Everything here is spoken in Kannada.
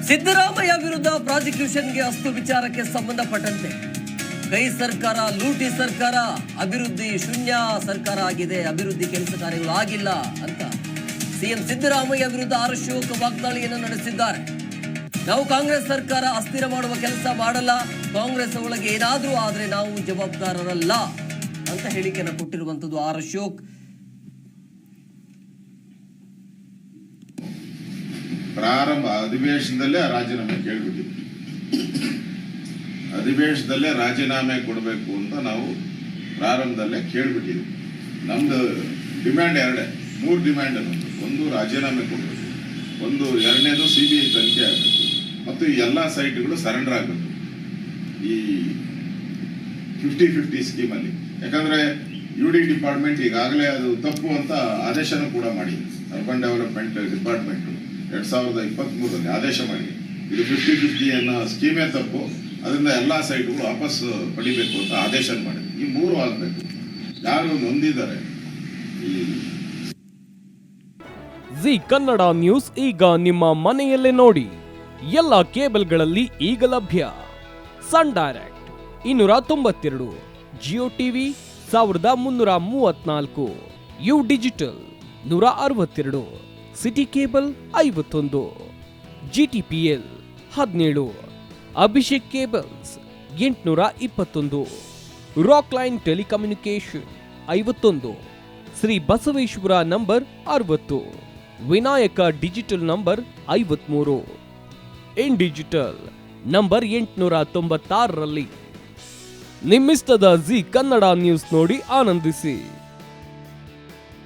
ಸಿದ್ದರಾಮಯ್ಯ ವಿರುದ್ಧ ಪ್ರಾಸಿಕ್ಯೂಷನ್ಗೆ ಅಸ್ತು ವಿಚಾರಕ್ಕೆ ಸಂಬಂಧಪಟ್ಟಂತೆ ಕೈ ಸರ್ಕಾರ, ಲೂಟಿ ಸರ್ಕಾರ, ಅಭಿವೃದ್ಧಿ ಶೂನ್ಯ ಸರ್ಕಾರ ಆಗಿದೆ, ಅಭಿವೃದ್ಧಿ ಕೆಲಸ ಕಾರ್ಯಗಳು ಆಗಿಲ್ಲ ಅಂತ ಸಿಎಂ ಸಿದ್ದರಾಮಯ್ಯ ವಿರುದ್ಧ ಅಶೋಕ್ ವಾಗ್ದಾಳಿಯನ್ನು ನಡೆಸಿದ್ದಾರೆ. ನಾವು ಕಾಂಗ್ರೆಸ್ ಸರ್ಕಾರ ಅಸ್ಥಿರ ಮಾಡುವ ಕೆಲಸ ಮಾಡಲ್ಲ, ಕಾಂಗ್ರೆಸ್ ಒಳಗೆ ಏನಾದರೂ ಆದ್ರೆ ನಾವು ಜವಾಬ್ದಾರರಲ್ಲ ಅಂತ ಹೇಳಿಕೆಯನ್ನು ಕೊಟ್ಟಿರುವಂತದ್ದು ಅಶೋಕ್. ಪ್ರಾರಂಭ ಅಧಿವೇಶನದಲ್ಲೇ ರಾಜೀನಾಮೆ ಕೇಳ್ಬಿಟ್ಟಿದ್ವಿ. ಅಧಿವೇಶನದಲ್ಲೇ ರಾಜೀನಾಮೆ ಕೊಡಬೇಕು ಅಂತ ನಾವು ಪ್ರಾರಂಭದಲ್ಲೇ ಕೇಳ್ಬಿಟ್ಟಿದ್ವಿ. ನಮ್ದು ಡಿಮ್ಯಾಂಡ್ ಮೂರು ಡಿಮ್ಯಾಂಡ್ ನಮ್ದು. ಒಂದು, ರಾಜೀನಾಮೆ ಕೊಡಬೇಕು. ಒಂದು, ಎರಡನೇದು CBI ತನಿಖೆ ಆಗಬೇಕು. ಮತ್ತು ಈ ಎಲ್ಲ ಸೈಟ್ಗಳು ಸರೆಂಡರ್ ಆಗಬೇಕು ಈ 50-50 ಸ್ಕೀಮಲ್ಲಿ. ಯಾಕಂದ್ರೆ UD ಡಿಪಾರ್ಟ್ಮೆಂಟ್ ಈಗಾಗಲೇ ಅದು ತಪ್ಪು ಅಂತ ಆದೇಶನೂ ಕೂಡ ಮಾಡಿದೆ. ಅರ್ಬನ್ ಡೆವಲಪ್ಮೆಂಟ್ ಡಿಪಾರ್ಟ್ಮೆಂಟ್ 2023ರಲ್ಲಿ ಆದೇಶ ಮಾಡಿ ಇದು 50-50 ಅನ್ನೋ ಸ್ಕೀಮೇ ತಪ್ಪು, ಅದರಿಂದ ಎಲ್ಲ ಸೈಟ್ಗಳು ವಾಪಸ್ ಪಡಿಬೇಕು ಅಂತ ಆದೇಶ ಮಾಡಿದೆ. ಈ ಮೂರು ಆಗಬೇಕು. ಯಾರು ನೊಂದಿದ್ದಾರೆ ಈ ಜಿ ಕನ್ನಡ ನ್ಯೂಸ್ ಈಗ ನಿಮ್ಮ ಮನೆಯಲ್ಲೇ ನೋಡಿ. ಎಲ್ಲ ಕೇಬಲ್ಗಳಲ್ಲಿ ಈಗ ಲಭ್ಯ. Sun Direct 292, Jio TV 1334, U digital 162, City cable 51, GTPL 17, Abhishek cables 821, Rockline telecommunication 51, Shri Basaveshwara number 60, Vinayaka digital number 53, In digital number 896ರಲ್ಲಿ. ನಿಮ್ಮಿಸ್ತದ ಜಿ ಕನ್ನಡ ನ್ಯೂಸ್ ನೋಡಿ ಆನಂದಿಸಿ.